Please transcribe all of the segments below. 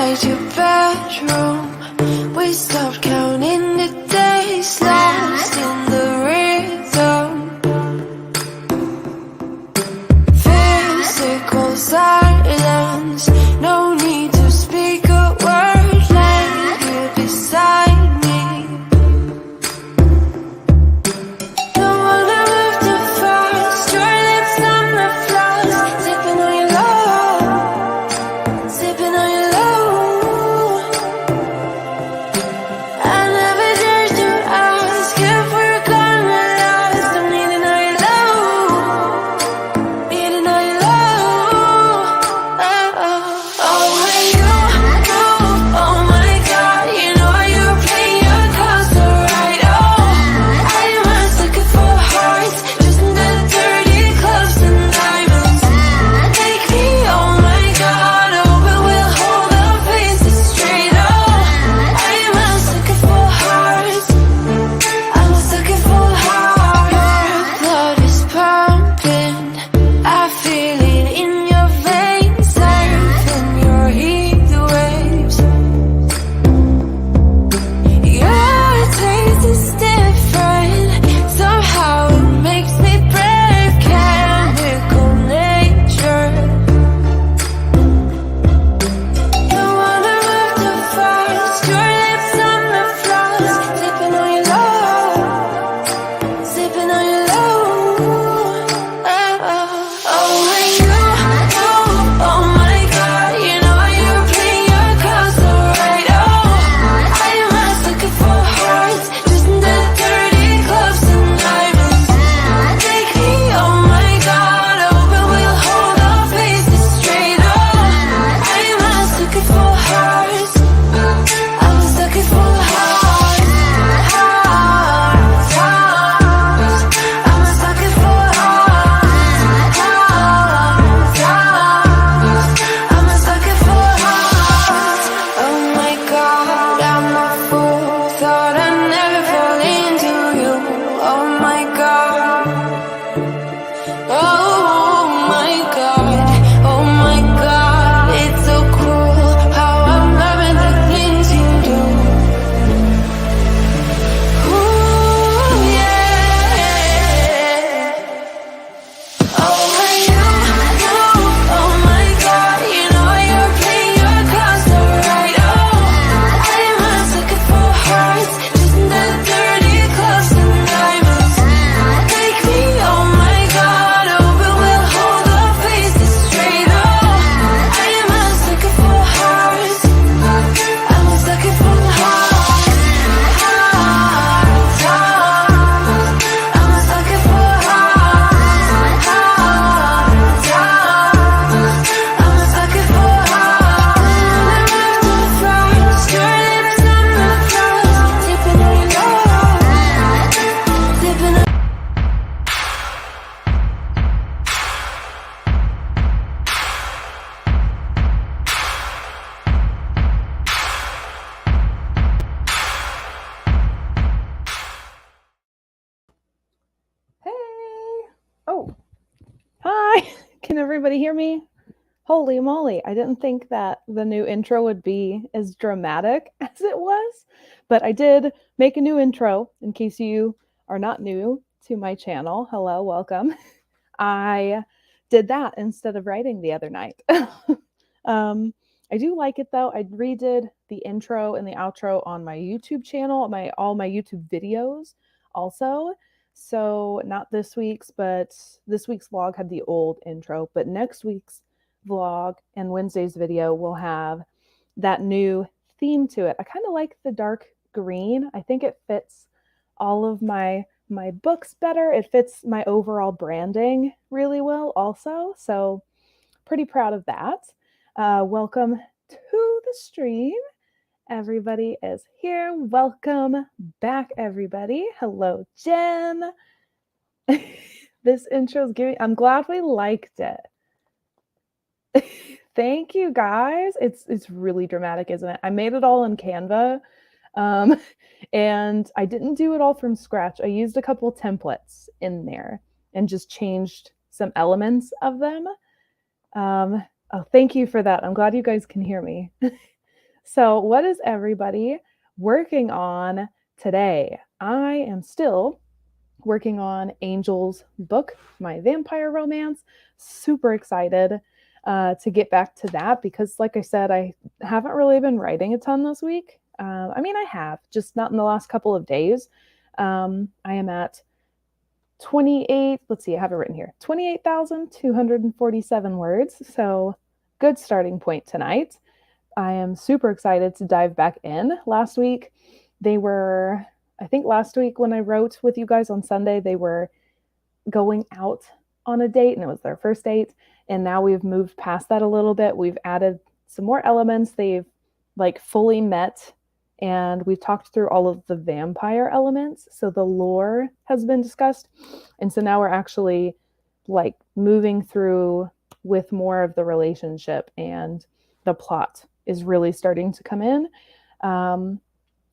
inside your bedroom. We stopped counting the days, lost in the rhythm. Physical silence, no need to speak a word. Lay here beside me. Don't wanna move too fast. Your lips on the floor, sipping on your love, sipping on your love. I never dare to ask if we're gonna last. I'm needing all your love, needing all your love. Oh, when you move, oh my God, you know you play your cards so right. Oh, I am a sucker for hearts, just in the dirty clubs and diamonds. Take me, oh my God, oh, but we'll hold our faces straight. Oh, I am a sucker for hearts, I'm a sucker for hearts. Your blood is pumping, I feel it in your veins, surfing your heat waves. Your taste is different, somehow it makes me brave. Chemical nature. Don't wanna move too fast. Your lips on the floor, sipping on your love, sipping on your love. Oh, when you move, oh my God, you know you play your cards so right. Oh, I am a sucker for hearts, just in the dirty clubs and diamonds. Take me, oh my God, oh, but we'll hold our faces straight. Oh, I am a sucker for hearts, I'm a sucker for hearts, hearts, hearts. I'm a sucker for hearts, hearts, hearts. I'm a sucker for hearts. Oh my God, I'm a fool. Thought I'd never fall into you. Oh my God. Oh my God. Oh my God. It's so cruel how I'm loving the things you do. Ooh, yeah. Oh, when you move, oh my God, you know you play your cards so right. Oh, I am a sucker for hearts, just in the dirty clubs and diamonds. Take me, oh my God, oh, but we'll hold our faces straight. Oh, I am a sucker for hearts, I'm a sucker for hearts, hearts, hearts. I'm a sucker for hearts, hearts, hearts. I'm a sucker for hearts. Never too fast. Your lips on the floor, sipping on your love, sipping on. Hey! Oh, hi! Can everybody hear me? Holy moly, I didn't think that the new intro would be as dramatic as it was, but I did make a new intro in case you are not new to my channel. Hello, welcome. I did that instead of writing the other night. I do like it though. I redid the intro and the outro on my YouTube channel, all my YouTube videos also. So not this week's, but this week's vlog had the old intro, but next week's vlog and Wednesday's video will have that new theme to it. I kind of like the dark green. I think it fits all of my books better. It fits my overall branding really well also. So pretty proud of that. Welcome to the stream. Everybody is here. Welcome back, everybody. Hello, Jen. This intro is giving, I'm glad we liked it. Thank you guys. It's really dramatic, isn't it? I made it all in Canva. And I didn't do it all from scratch. I used a couple templates in there and just changed some elements of them. Oh, thank you for that. I'm glad you guys can hear me. So, what is everybody working on today? I am still working on Angel's book, my vampire romance. Super excited to get back to that because, like I said, I haven't really been writing a ton this week. I mean, I have, just not in the last couple of days. I am at 28, let's see, I have it written here 28,247 words. So, good starting point tonight. I am super excited to dive back in. Last week, I think last week when I wrote with you guys on Sunday, they were going out on a date and it was their first date. And now we've moved past that a little bit. We've added some more elements. They've like fully met and we've talked through all of the vampire elements. So the lore has been discussed. And so now we're actually like moving through with more of the relationship and the plot is really starting to come in.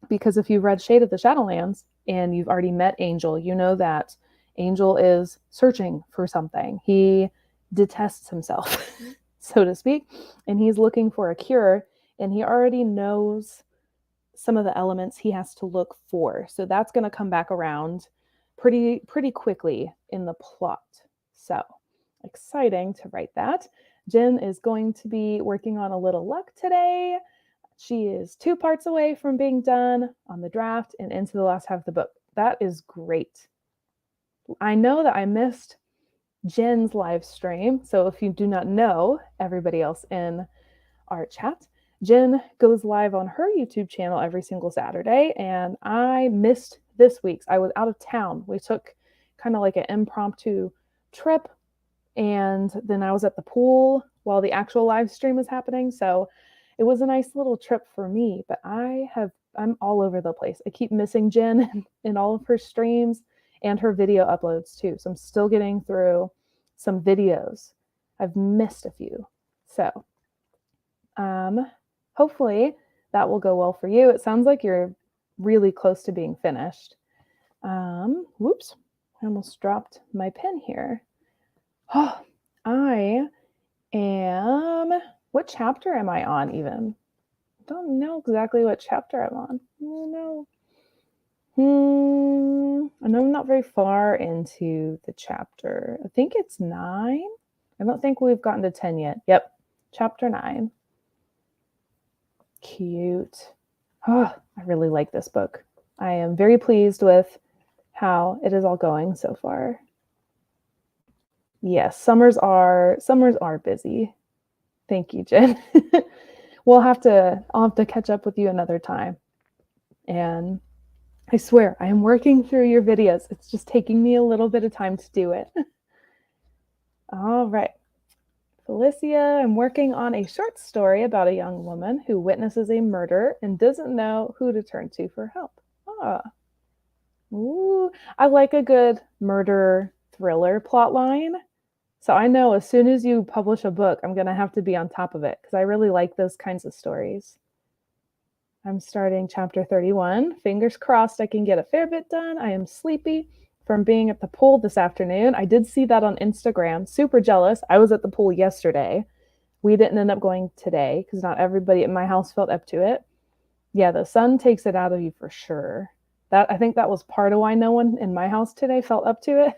Because if you've read Shade of the Shadowlands and you've already met Angel, you know that Angel is searching for something. He detests himself, so to speak, and he's looking for a cure, and he already knows some of the elements he has to look for. So that's going to come back around pretty quickly in the plot. So exciting to write that. Jen is going to be working on A Little Luck today. She is 2 parts away from being done on the draft and into the last half of the book. That is great. I know that I missed Jen's live stream. So if you do not know, everybody else in our chat, Jen goes live on her YouTube channel every single Saturday. And I missed this week's. I was out of town. We took kind of like an impromptu trip. And then I was at the pool while the actual live stream was happening. So it was a nice little trip for me, but I'm all over the place. I keep missing Jen in all of her streams and her video uploads too. So I'm still getting through some videos. I've missed a few. So hopefully that will go well for you. It sounds like you're really close to being finished. Whoops, I almost dropped my pen here. Oh, I am, what chapter am I on even? I don't know exactly what chapter I'm on. Oh no. I know I'm not very far into the chapter. I think it's 9. I don't think we've gotten to 10 yet. Yep, chapter 9. Cute. Oh, I really like this book. I am very pleased with how it is all going so far. Yes, summers are busy. Thank you, Jen. I'll have to catch up with you another time. And I swear, I am working through your videos. It's just taking me a little bit of time to do it. All right. Felicia, I'm working on a short story about a young woman who witnesses a murder and doesn't know who to turn to for help. Ooh, I like a good murder thriller plot line. So I know as soon as you publish a book, I'm going to have to be on top of it because I really like those kinds of stories. I'm starting chapter 31. Fingers crossed I can get a fair bit done. I am sleepy from being at the pool this afternoon. I did see that on Instagram. Super jealous. I was at the pool yesterday. We didn't end up going today because not everybody at my house felt up to it. Yeah, the sun takes it out of you for sure. I think that was part of why no one in my house today felt up to it,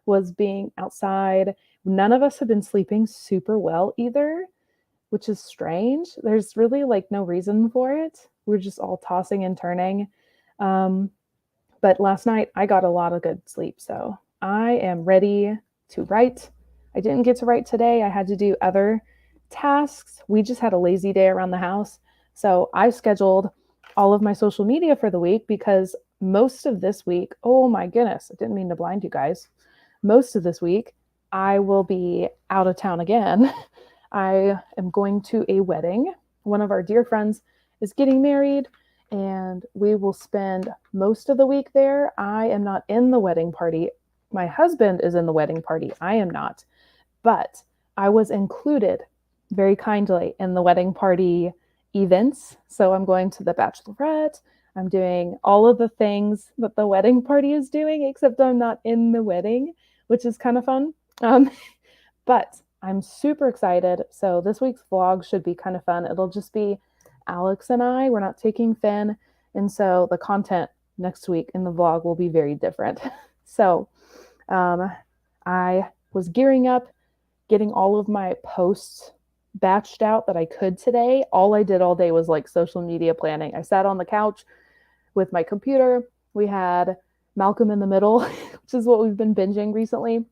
was being outside. None of us have been sleeping super well either, which is strange. There's really like no reason for it. We're just all tossing and turning. But last night I got a lot of good sleep, so I am ready to write. I didn't get to write today. I had to do other tasks. We just had a lazy day around the house. So I scheduled all of my social media for the week because most of this week, oh my goodness, I didn't mean to blind you guys. Most of this week, I will be out of town again. I am going to a wedding. One of our dear friends is getting married, and we will spend most of the week there. I am not in the wedding party. My husband is in the wedding party. I am not. But I was included very kindly in the wedding party events. So I'm going to the bachelorette. I'm doing all of the things that the wedding party is doing, except I'm not in the wedding, which is kind of fun. But I'm super excited. So this week's vlog should be kind of fun. It'll just be Alex and I. We're not taking Finn. And so the content next week in the vlog will be very different. So I was gearing up, getting all of my posts batched out that I could today. All I did all day was like social media planning. I sat on the couch with my computer. We had Malcolm in the Middle, which is what we've been binging recently.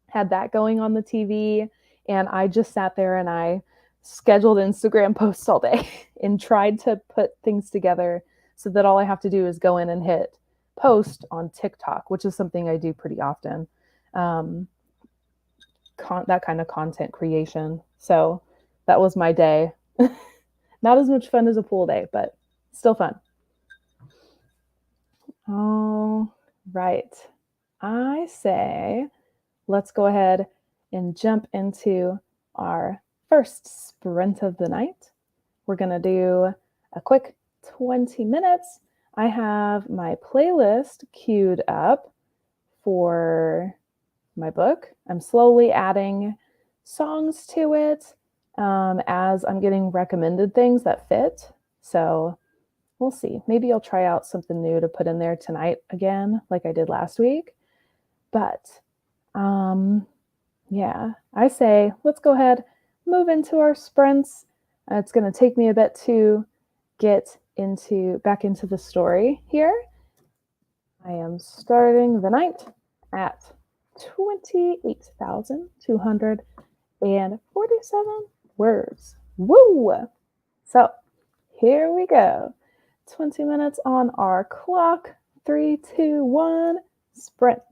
Had that going on the TV. And I just sat there and I scheduled Instagram posts all day and tried to put things together so that all I have to do is go in and hit post on TikTok, which is something I do pretty often. That kind of content creation. So that was my day. Not as much fun as a pool day, but still fun. All right. I say let's go ahead and jump into our first sprint of the night. We're going to do a quick 20 minutes. I have my playlist queued up for my book. I'm slowly adding songs to it as I'm getting recommended things that fit. So we'll see. Maybe I'll try out something new to put in there tonight again, like I did last week. But yeah, I say let's go ahead, move into our sprints. It's going to take me a bit to get back into the story here. I am starting the night at 28,247 words. Woo! So here we go. 20 minutes on our clock. 3, 2, 1, sprint.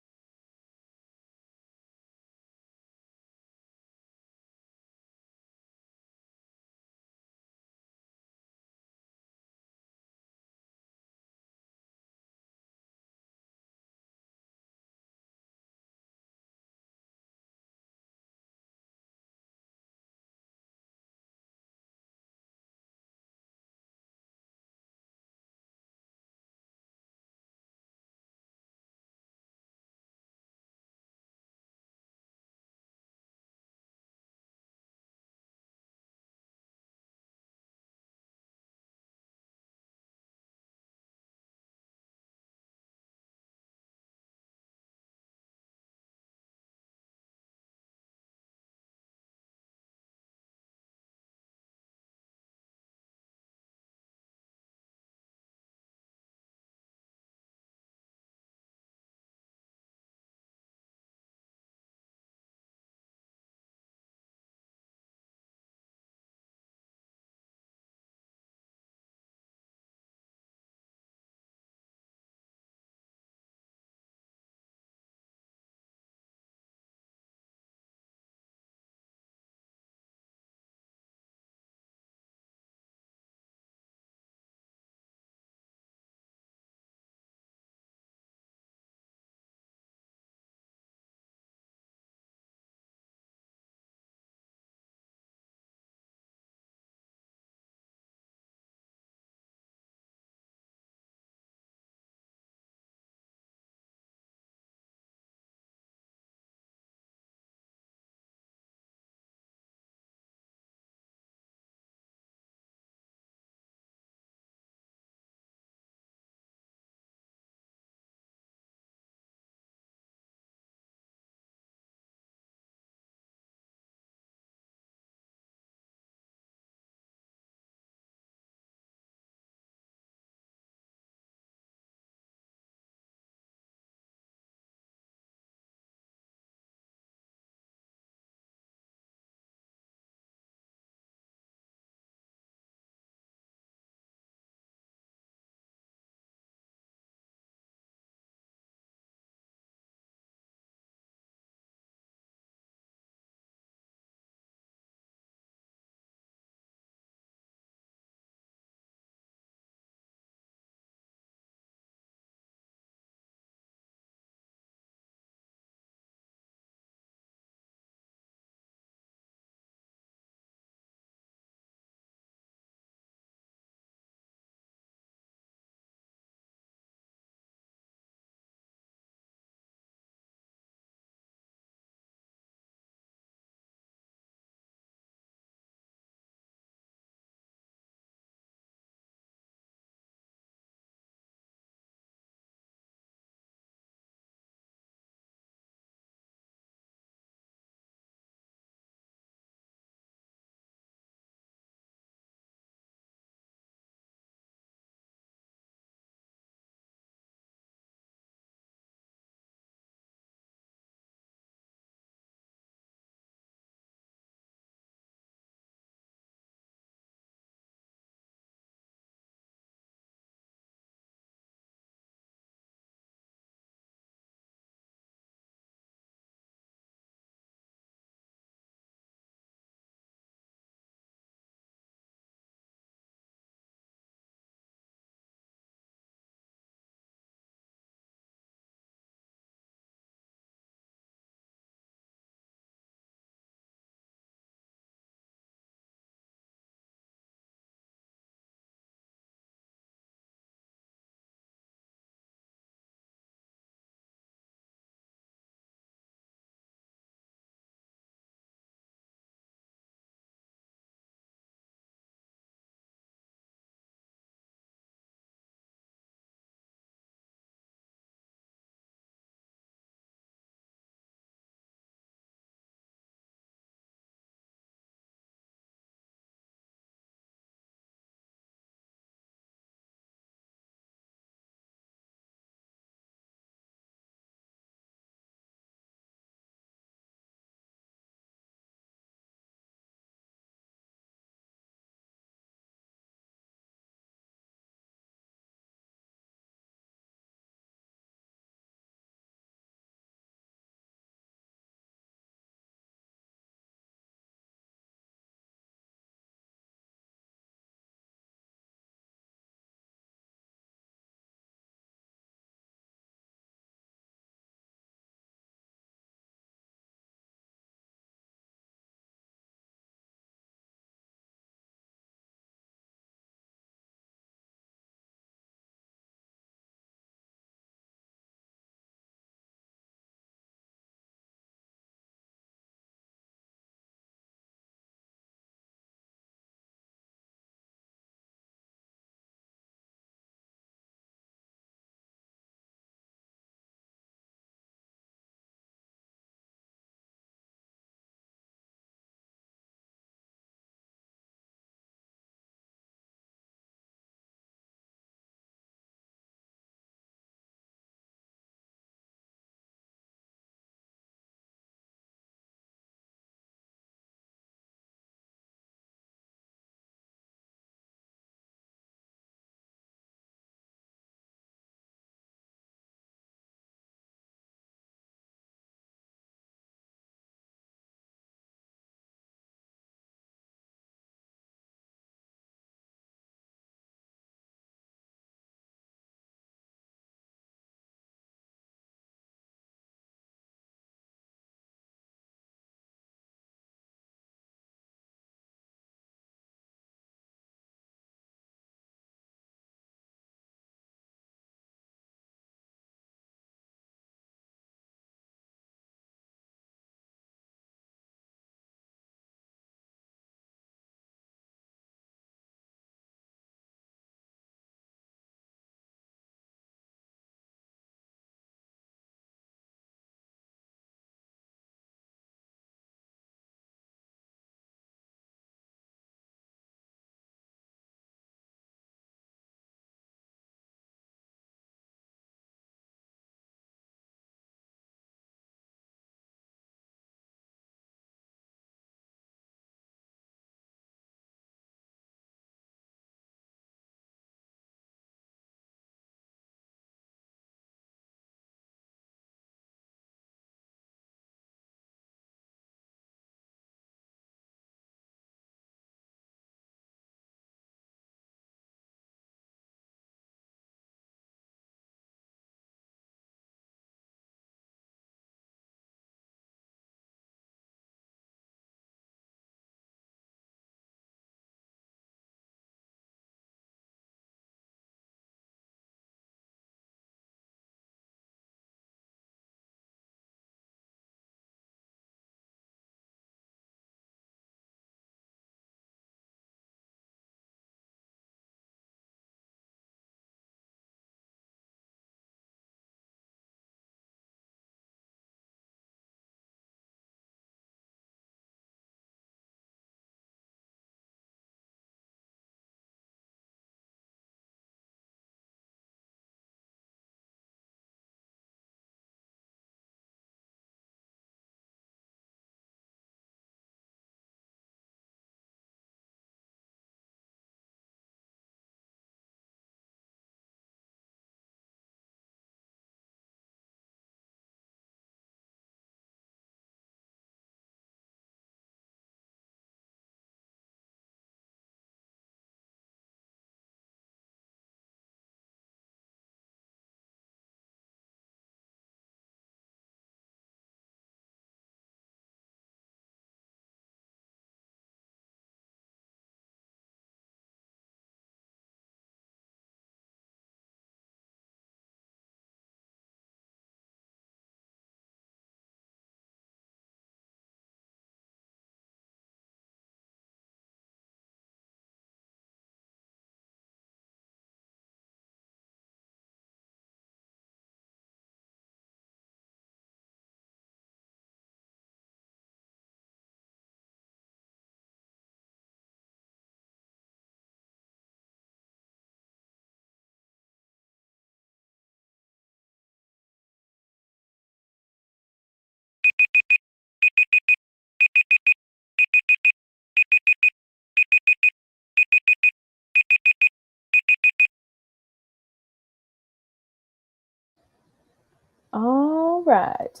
All right.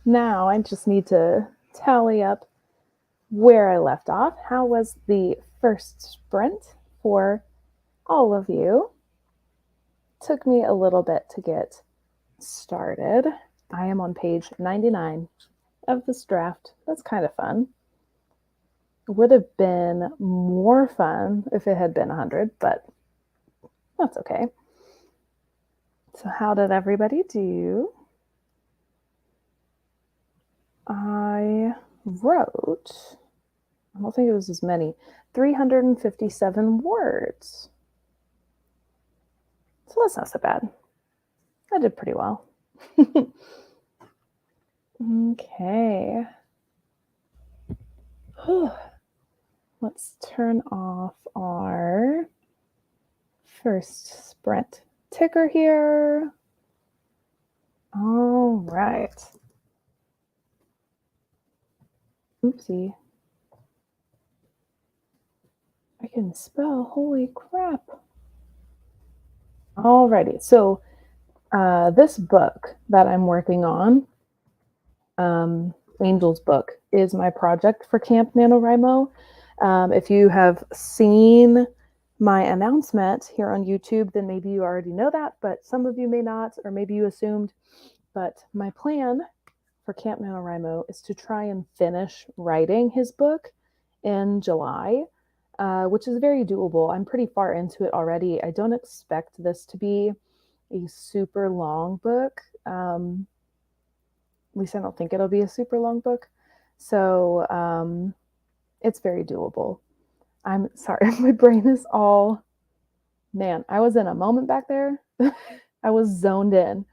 Now I just need to tally up where I left off. How was the first sprint for all of you? Took me a little bit to get started. I am on page 99 of this draft. That's kind of fun. It would have been more fun if it had been 100, but that's okay. So how did everybody do? I wrote, I don't think it was as many, 357 words. So that's not so bad. I did pretty well. Okay. Let's turn off our first sprint ticker here. All right. Oopsie. I can spell, holy crap. Alrighty, so this book that I'm working on, Angel's book, is my project for Camp NaNoWriMo. If you have seen my announcement here on YouTube, then maybe you already know that, but some of you may not, or maybe you assumed. But my plan for Camp NaNoWriMo is to try and finish writing his book in July, which is very doable. I'm pretty far into it already. I don't expect this to be a super long book. At least I don't think it'll be a super long book. So it's very doable. I'm sorry, my brain is all, man, I was in a moment back there. I was zoned in.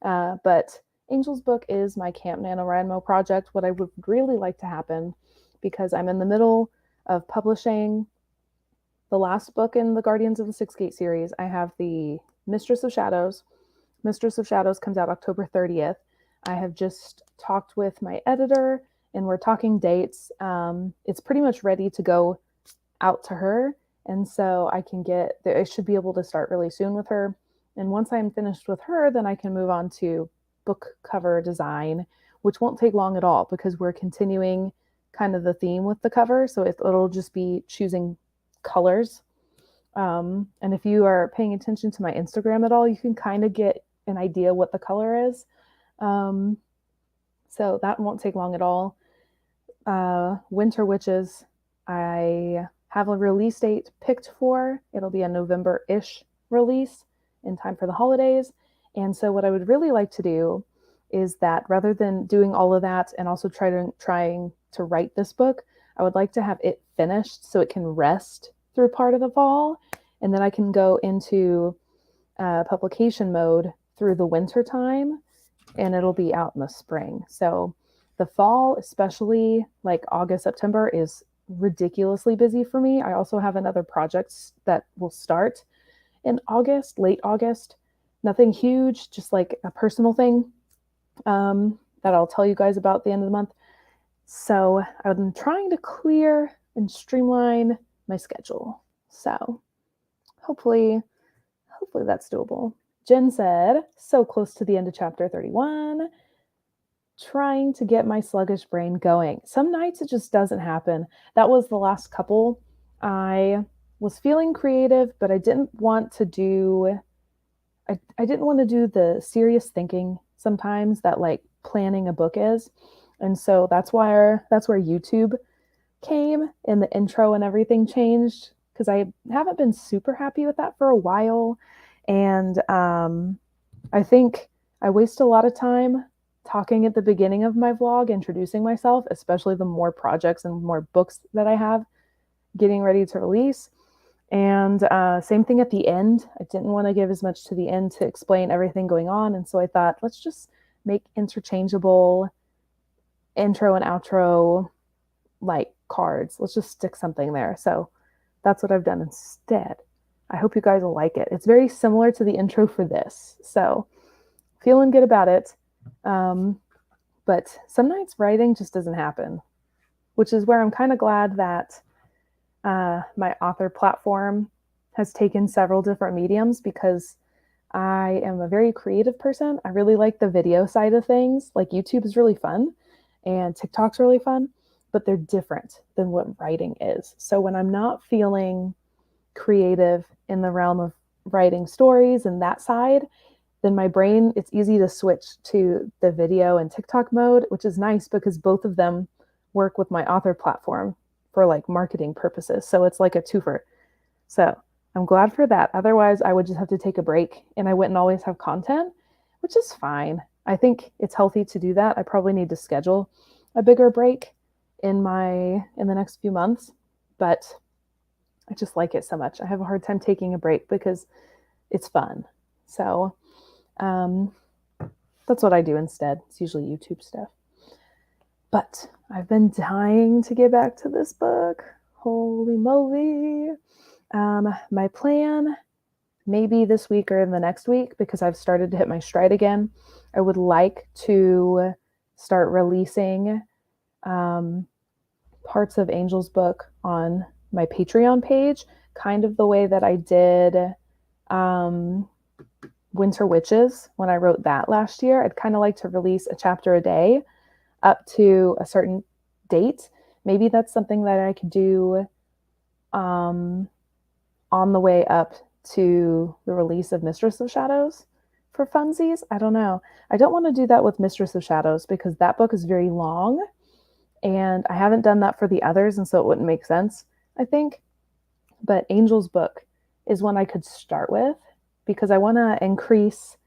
But Angel's book is my Camp NaNoWriMo project. What I would really like to happen, because I'm in the middle of publishing the last book in the Guardians of the Six Gate series. I have the Mistress of Shadows. Mistress of Shadows comes out October 30th. I have just talked with my editor and we're talking dates. It's pretty much ready to go out to her. And so I should be able to start really soon with her. And once I'm finished with her, then I can move on to book cover design, which won't take long at all because we're continuing kind of the theme with the cover. So it'll just be choosing colors. And if you are paying attention to my Instagram at all, you can kind of get an idea what the color is. So that won't take long at all. Winter Witches, I have a release date picked for. It'll be a November-ish release in time for the holidays. And so what I would really like to do is that rather than doing all of that and also trying to write this book, I would like to have it finished so it can rest through part of the fall. And then I can go into publication mode through the winter time and it'll be out in the spring. So the fall, especially like August, September, is ridiculously busy for me. I also have another project that will start in August, late August. Nothing huge, just like a personal thing that I'll tell you guys about at the end of the month. So I'm trying to clear and streamline my schedule. So hopefully that's doable. Jen said, so close to the end of chapter 31. Trying to get my sluggish brain going. Some nights it just doesn't happen. That was the last couple. I was feeling creative, but I didn't want to do the serious thinking sometimes that like planning a book is. And so that's where YouTube came and the intro and everything changed because I haven't been super happy with that for a while. And I think I waste a lot of time talking at the beginning of my vlog, introducing myself, especially the more projects and more books that I have getting ready to release. And same thing at the end. I didn't want to give as much to the end to explain everything going on. And so I thought, let's just make interchangeable intro and outro like cards. Let's just stick something there. So that's what I've done instead. I hope you guys will like it. It's very similar to the intro for this. So feeling good about it. But some nights writing just doesn't happen, which is where I'm kind of glad that my author platform has taken several different mediums because I am a very creative person. I really like the video side of things. Like YouTube is really fun and TikTok's really fun, but they're different than what writing is. So when I'm not feeling creative in the realm of writing stories and that side, then my brain, it's easy to switch to the video and TikTok mode, which is nice because both of them work with my author platform for like marketing purposes. So it's like a twofer. So I'm glad for that. Otherwise, I would just have to take a break and I wouldn't always have content, which is fine. I think it's healthy to do that. I probably need to schedule a bigger break in the next few months, but I just like it so much. I have a hard time taking a break because it's fun. So um, that's what I do instead. It's usually YouTube stuff. But I've been dying to get back to this book. Holy moly. My plan, maybe this week or in the next week, because I've started to hit my stride again, I would like to start releasing parts of Angel's book on my Patreon page, kind of the way that I did um, Winter Witches when I wrote that last year. I'd kind of like to release a chapter a day up to a certain date. Maybe that's something that I could do on the way up to the release of Mistress of Shadows for funsies. I don't know. I don't want to do that with Mistress of Shadows because that book is very long and I haven't done that for the others, and so it wouldn't make sense, I think. But Angel's book is one I could start with because I want to increase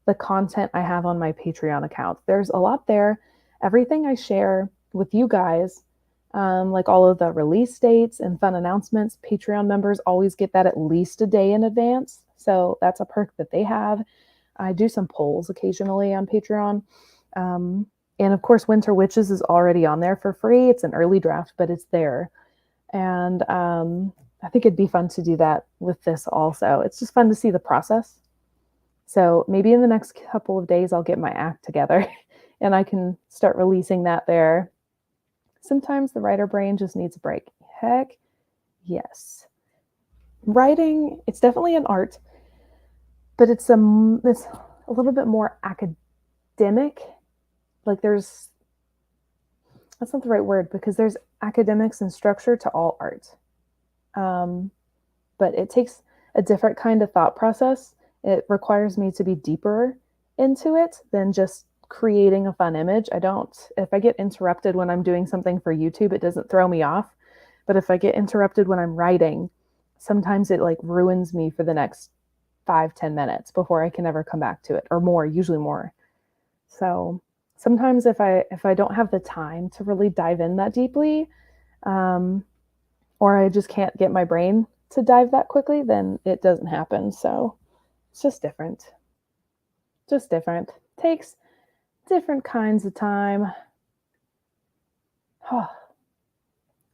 the content I have on my Patreon account. There's a lot there. Everything I share with you guys, like all of the release dates and fun announcements, Patreon members always get that at least a day in advance. So that's a perk that they have. I do some polls occasionally on Patreon. And of course, Winter Witches is already on there for free. It's an early draft, but it's there. And I think it'd be fun to do that with this also. It's just fun to see the process. So maybe in the next couple of days, I'll get my act together and I can start releasing that there. Sometimes the writer brain just needs a break. Heck yes. Writing, it's definitely an art, but it's a little bit more academic. Like that's not the right word because there's academics and structure to all art. But it takes a different kind of thought process. It requires me to be deeper into it than just creating a fun image. If I get interrupted when I'm doing something for YouTube, it doesn't throw me off. But if I get interrupted when I'm writing, sometimes it like ruins me for the next 5-10 minutes before I can ever come back to it, or more, usually more. So sometimes if I don't have the time to really dive in that deeply, or I just can't get my brain to dive that quickly, then it doesn't happen. So it's just different. Just different. Takes different kinds of time.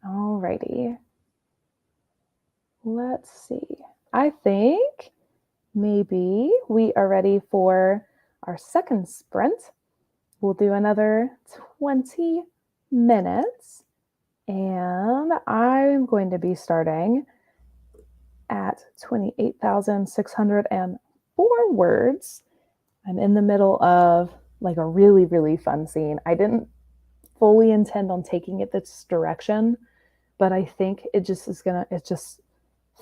Alrighty. Let's see. I think maybe we are ready for our second sprint. We'll do another 20 minutes. And I'm going to be starting at 28,604 words. I'm in the middle of like a really, really fun scene. I didn't fully intend on taking it this direction, but I think it just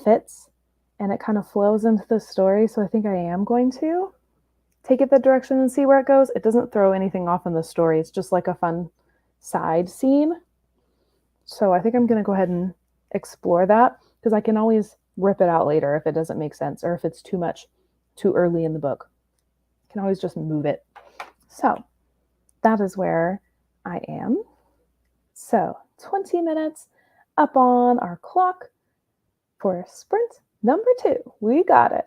fits and it kind of flows into the story. So I think I am going to take it that direction and see where it goes. It doesn't throw anything off in the story. It's just like a fun side scene. So I think I'm going to go ahead and explore that because I can always rip it out later if it doesn't make sense or if it's too much too early in the book. I can always just move it. So that is where I am. So 20 minutes up on our clock for sprint number 2. We got it.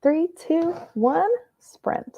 3, 2, 1, sprint.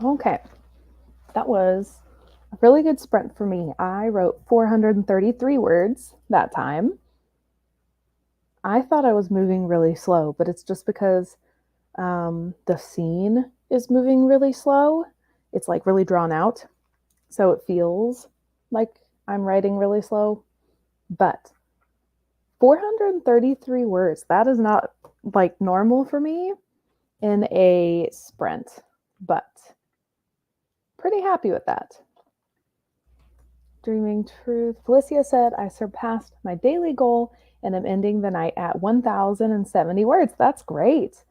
Okay. That was a really good sprint for me. I wrote 433 words that time. I thought I was moving really slow, but it's just because the scene is moving really slow. It's like really drawn out. So it feels like I'm writing really slow. But 433 words, that is not like normal for me in a sprint, but pretty happy with that. Dreaming truth. Felicia said, I surpassed my daily goal and am ending the night at 1,070 words. That's great.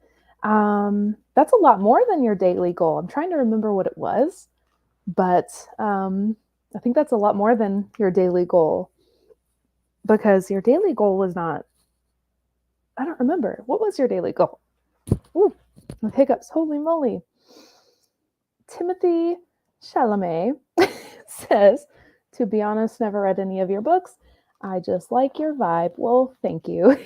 That's a lot more than your daily goal. I'm trying to remember what it was, but I think that's a lot more than your daily goal because your daily goal was not, I don't remember. What was your daily goal? Ooh, with hiccups. Holy moly. Timothy Chalamet says, to be honest, never read any of your books. I just like your vibe. Well, thank you.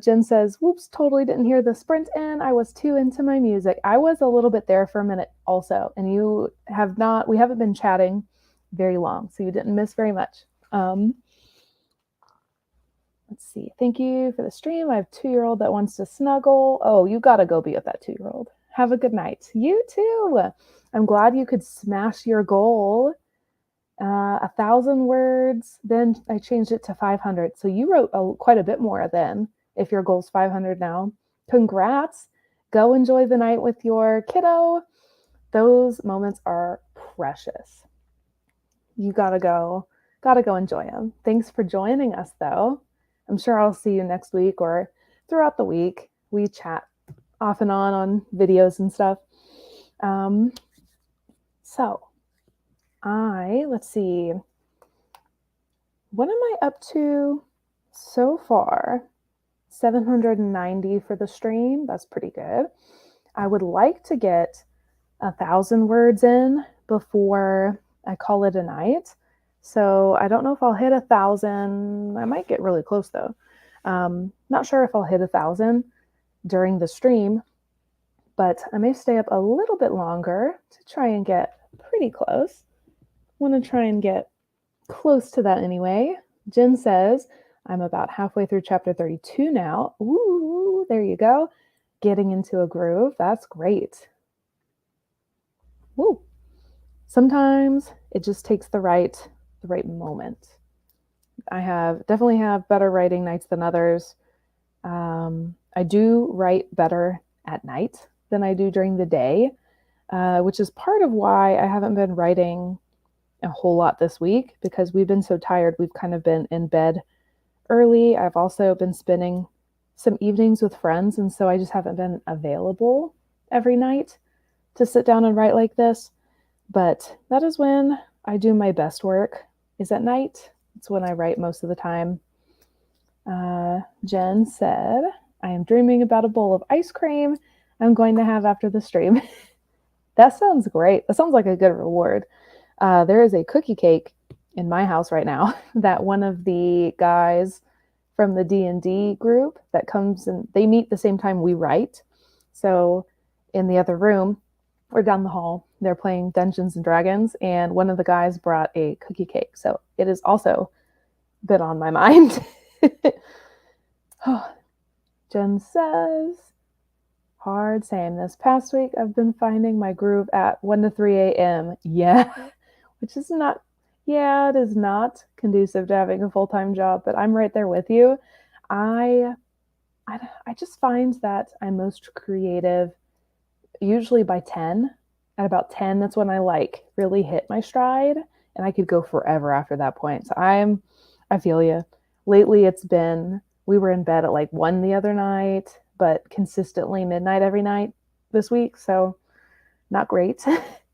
Jen says, whoops, totally didn't hear the sprint in. I was too into my music. I was a little bit there for a minute also, and we haven't been chatting very long, so you didn't miss very much. Let's see. Thank you for the stream. I have a 2-year-old that wants to snuggle. Oh, you got to go be with that 2-year-old. Have a good night. You too. I'm glad you could smash your goal. 1,000 words. Then I changed it to 500. So you wrote quite a bit more then if your goal's 500 now. Congrats. Go enjoy the night with your kiddo. Those moments are precious. You gotta go enjoy them. Thanks for joining us though. I'm sure I'll see you next week or throughout the week. We chat off and on videos and stuff. Let's see. What am I up to so far? 790 for the stream. That's pretty good. I would like to get 1,000 words in before I call it a night. So I don't know if I'll hit 1,000. I might get really close though. Not sure if I'll hit 1,000 during the stream, but I may stay up a little bit longer to try and get pretty close. Want to try and get close to that anyway. Jen says, I'm about halfway through chapter 32 now. Ooh, there you go. Getting into a groove. That's great. Woo. Sometimes it just takes the right moment. I definitely have better writing nights than others. I do write better at night than I do during the day, which is part of why I haven't been writing a whole lot this week because we've been so tired. We've kind of been in bed early. I've also been spending some evenings with friends, and so I just haven't been available every night to sit down and write like this. But that is when I do my best work, is at night. It's when I write most of the time. Jen said, I am dreaming about a bowl of ice cream I'm going to have after the stream. That sounds great. That sounds like a good reward. There is a cookie cake in my house right now that one of the guys from the D&D group that comes and they meet the same time we write. So in the other room or down the hall, they're playing Dungeons and Dragons, and one of the guys brought a cookie cake. So it has also been on my mind. Jen says, hard same. This past week, I've been finding my groove at 1 to 3 a.m. Yeah, which is not, yeah, it is not conducive to having a full-time job, but I'm right there with you. I just find that I'm most creative usually by 10. At about 10, that's when I like really hit my stride, and I could go forever after that point. So I feel you. Lately, we were in bed at like 1 the other night, but consistently midnight every night this week. So not great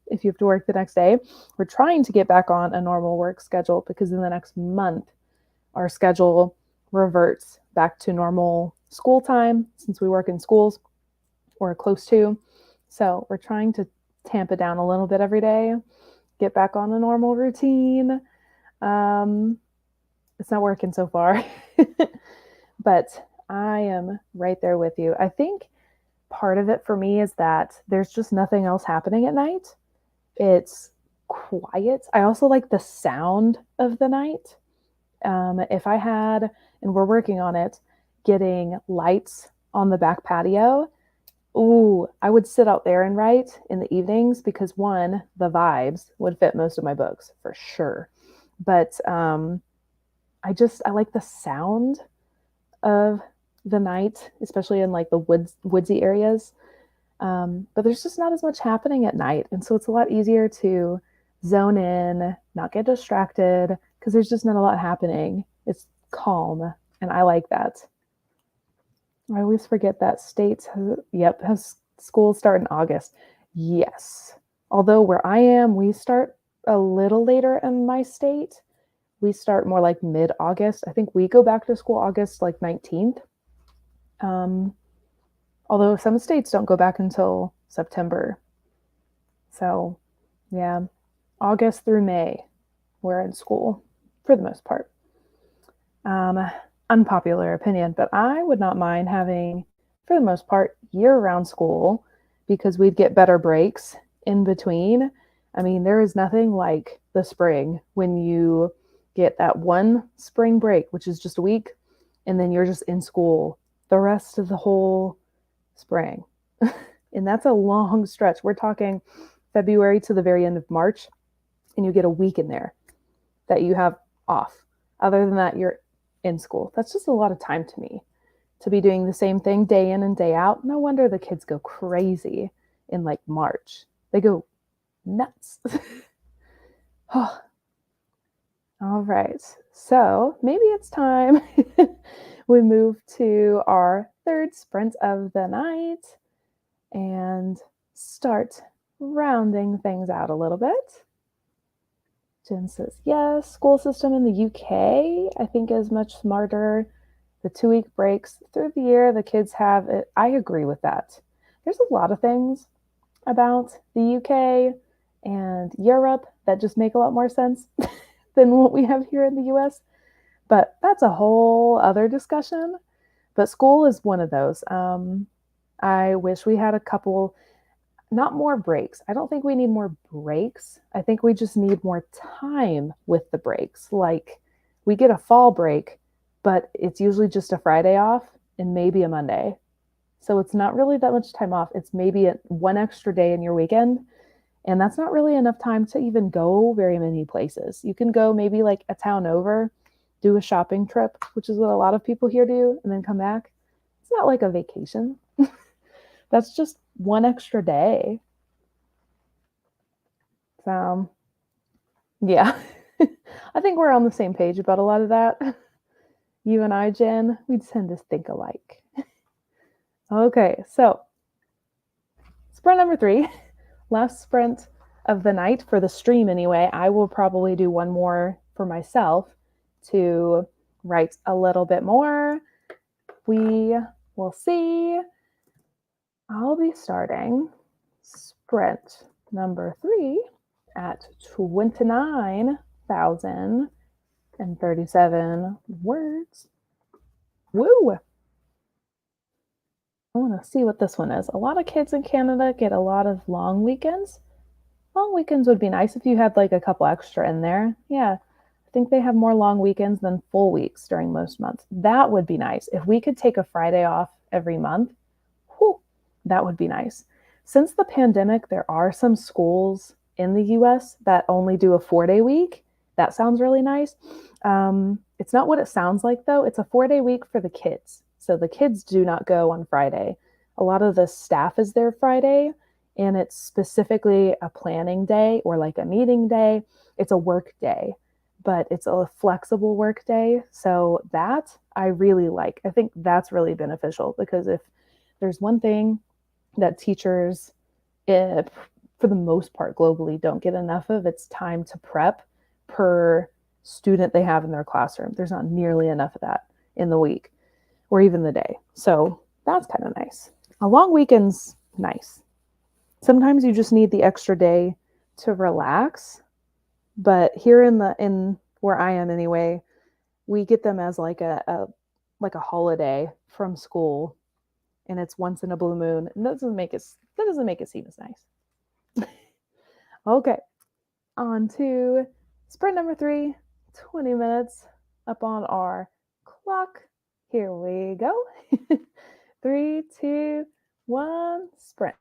if you have to work the next day. We're trying to get back on a normal work schedule because in the next month, our schedule reverts back to normal school time since we work in schools or close to. So we're trying to tamp it down a little bit every day, get back on a normal routine. It's not working so far, but I am right there with you. I think part of it for me is that there's just nothing else happening at night. It's quiet. I also like the sound of the night. If I had, and we're working on it, getting lights on the back patio, ooh, I would sit out there and write in the evenings because one, the vibes would fit most of my books for sure. But I like the sound of the night, especially in like the woodsy areas. But there's just not as much happening at night. And so it's a lot easier to zone in, not get distracted, because there's just not a lot happening. It's calm, and I like that. I always forget that states has schools start in August. Yes. Although where I am, we start a little later in my state. We start more like mid-August. I think we go back to school August like 19th. Although some states don't go back until September. So, yeah, August through May, we're in school for the most part. Unpopular opinion, but I would not mind having, for the most part, year-round school because we'd get better breaks in between. I mean, there is nothing like the spring when you get that one spring break, which is just a week, and then you're just in school the rest of the whole spring. And that's a long stretch. We're talking February to the very end of March, and you get a week in there that you have off. Other than that, you're in school. That's just a lot of time to me to be doing the same thing day in and day out. No wonder the kids go crazy in like March. They go nuts. Oh. All right. So maybe it's time we move to our third sprint of the night and start rounding things out a little bit. Jen says, yes, school system in the UK, I think, is much smarter. The 2-week breaks through the year the kids have it. I agree with that. There's a lot of things about the UK and Europe that just make a lot more sense than what we have here in the US. But that's a whole other discussion. But school is one of those. I wish we had a couple, not more breaks. I don't think we need more breaks. I think we just need more time with the breaks. Like we get a fall break, but it's usually just a Friday off and maybe a Monday. So it's not really that much time off. It's maybe one extra day in your weekend. And that's not really enough time to even go very many places. You can go maybe like a town over, do a shopping trip, which is what a lot of people here do, and then come back. It's not like a vacation. That's just one extra day. So, yeah, I think we're on the same page about a lot of that. You and I, Jen, we tend to think alike. Okay, so sprint number 3, last sprint of the night for the stream anyway. I will probably do one more for myself to write a little bit more. We will see. I'll be starting sprint number 3 at 29,037 words. Woo! I want to see what this one is. A lot of kids in Canada get a lot of long weekends. Long weekends would be nice if you had like a couple extra in there. Yeah, I think they have more long weekends than full weeks during most months. That would be nice. If we could take a Friday off every month, whew, that would be nice. Since the pandemic, there are some schools in the US that only do a 4-day week. That sounds really nice. It's not what it sounds like, though. It's a 4-day week for the kids. So the kids do not go on Friday. A lot of the staff is there Friday, and it's specifically a planning day or like a meeting day. It's a work day, but it's a flexible work day. So that I really like. I think that's really beneficial because if there's one thing that teachers, for the most part globally, don't get enough of, it's time to prep per student they have in their classroom. There's not nearly enough of that in the week or even the day. So that's kind of nice. A long weekend's nice. Sometimes you just need the extra day to relax. But here in where I am anyway, we get them as like a holiday from school. and it's once in a blue moon. And that doesn't make it seem as nice. Okay, on to sprint number 3, 20 minutes up on our clock. Here we go. 3, 2, 1, sprint.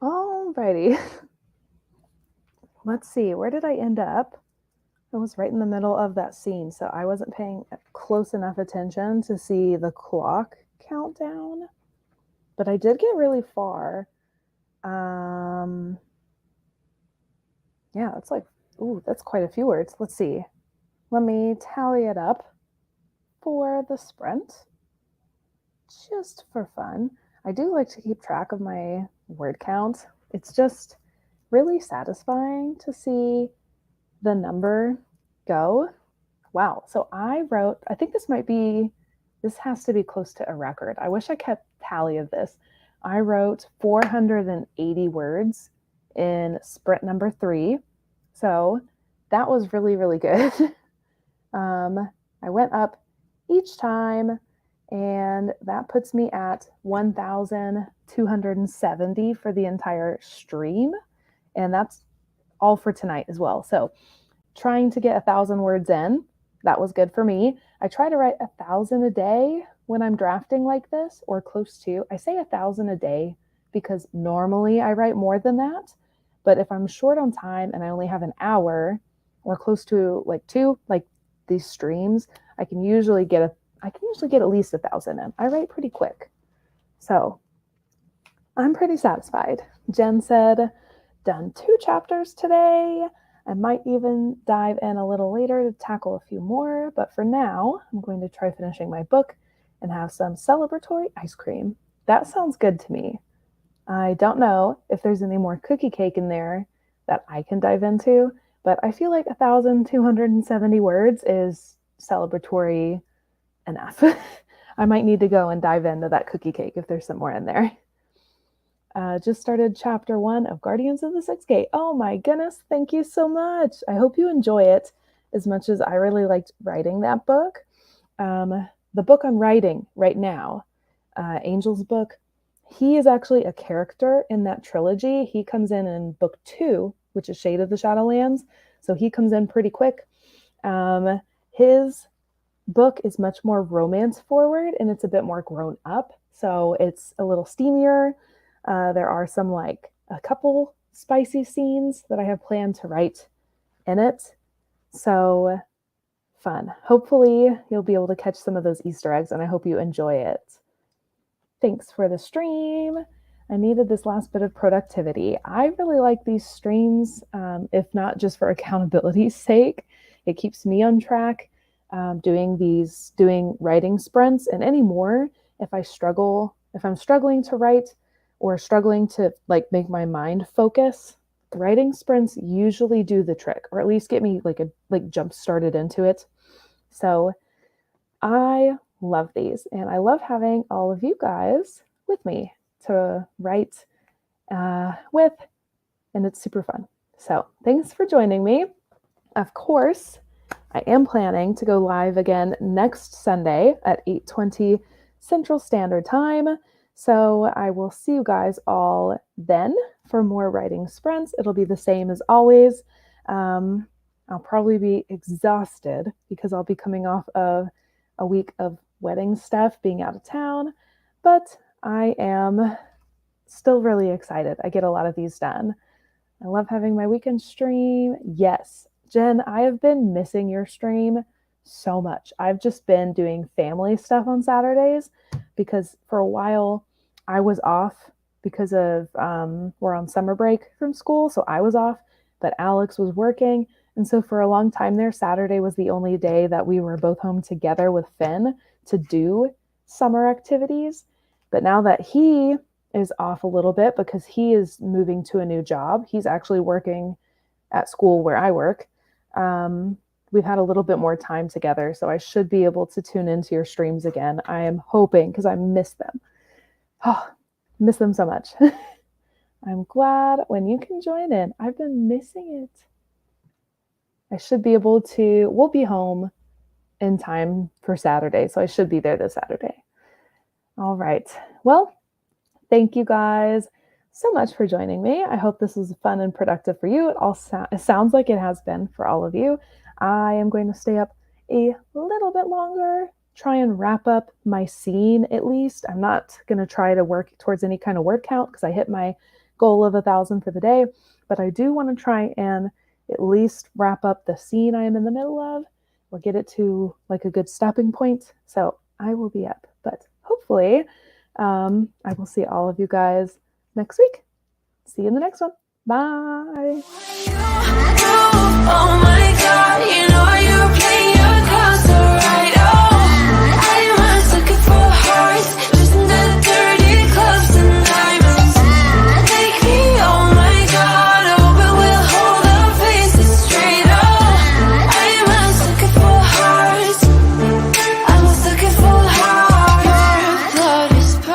Alrighty. Let's see, where did I end up? I was right in the middle of that scene, so I wasn't paying close enough attention to see the clock countdown, but I did get really far. Yeah, that's like, ooh, that's quite a few words. Let's see. Let me tally it up for the sprint, just for fun. I do like to keep track of my word count. It's just really satisfying to see the number go. Wow. So I wrote, I think this has to be close to a record. I wish I kept tally of this. I wrote 480 words in sprint number 3. So that was really, really good. I went up each time, and that puts me at 1,270 for the entire stream. And that's all for tonight as well. So trying to get 1,000 words in, that was good for me. I try to write 1,000 a day when I'm drafting like this, or close to. I say 1,000 a day because normally I write more than that. But if I'm short on time and I only have an hour or close to like 2, like these streams, I can usually get at least 1,000 in. I write pretty quick. So I'm pretty satisfied. Jen said, done 2 chapters today. I might even dive in a little later to tackle a few more, but for now, I'm going to try finishing my book and have some celebratory ice cream. That sounds good to me. I don't know if there's any more cookie cake in there that I can dive into, but I feel like 1,270 words is celebratory enough. I might need to go and dive into that cookie cake if there's some more in there. Just started chapter 1 of Guardians of the Sixth Gate. Oh my goodness, thank you so much. I hope you enjoy it as much as I really liked writing that book. The book I'm writing right now, Angel's book, he is actually a character in that trilogy. He comes in book 2, which is Shade of the Shadowlands. So he comes in pretty quick. His book is much more romance forward and it's a bit more grown up. So it's a little steamier. There are some like a couple spicy scenes that I have planned to write in it. So fun. Hopefully you'll be able to catch some of those Easter eggs and I hope you enjoy it. Thanks for the stream. I needed this last bit of productivity. I really like these streams, if not just for accountability's sake. It keeps me on track doing writing sprints, and anymore, if I'm struggling to write or struggling to like make my mind focus, writing sprints usually do the trick, or at least get me like jump started into it. So I love these, and I love having all of you guys with me to write with, and it's super fun. So thanks for joining me. Of course, I am planning to go live again next Sunday at 8:20 Central Standard Time. So I will see you guys all then for more writing sprints. It'll be the same as always. I'll probably be exhausted because I'll be coming off of a week of wedding stuff, being out of town, but I am still really excited. I get a lot of these done. I love having my weekend stream. Yes, Jen, I have been missing your stream so much. I've just been doing family stuff on Saturdays because for a while I was off because of we're on summer break from school, so I was off, but Alex was working. And so for a long time there, Saturday was the only day that we were both home together with Finn to do summer activities. But now that he is off a little bit because he is moving to a new job, he's actually working at school where I work. We've had a little bit more time together, so I should be able to tune into your streams again. I am hoping, because I miss them. Oh, miss them so much. I'm glad when you can join in. I've been missing it. I should be able to, we'll be home in time for Saturday, so I should be there this Saturday. All right. Well, thank you guys so much for joining me. I hope this was fun and productive for you. It sounds like it has been for all of you. I am going to stay up a little bit longer, try and wrap up my scene at least. I'm not going to try to work towards any kind of word count because I hit my goal of 1,000 for the day, but I do want to try and at least wrap up the scene I am in the middle of or get it to like a good stopping point. So I will be up, but hopefully I will see all of you guys next week. See you in the next one. Bye. Oh my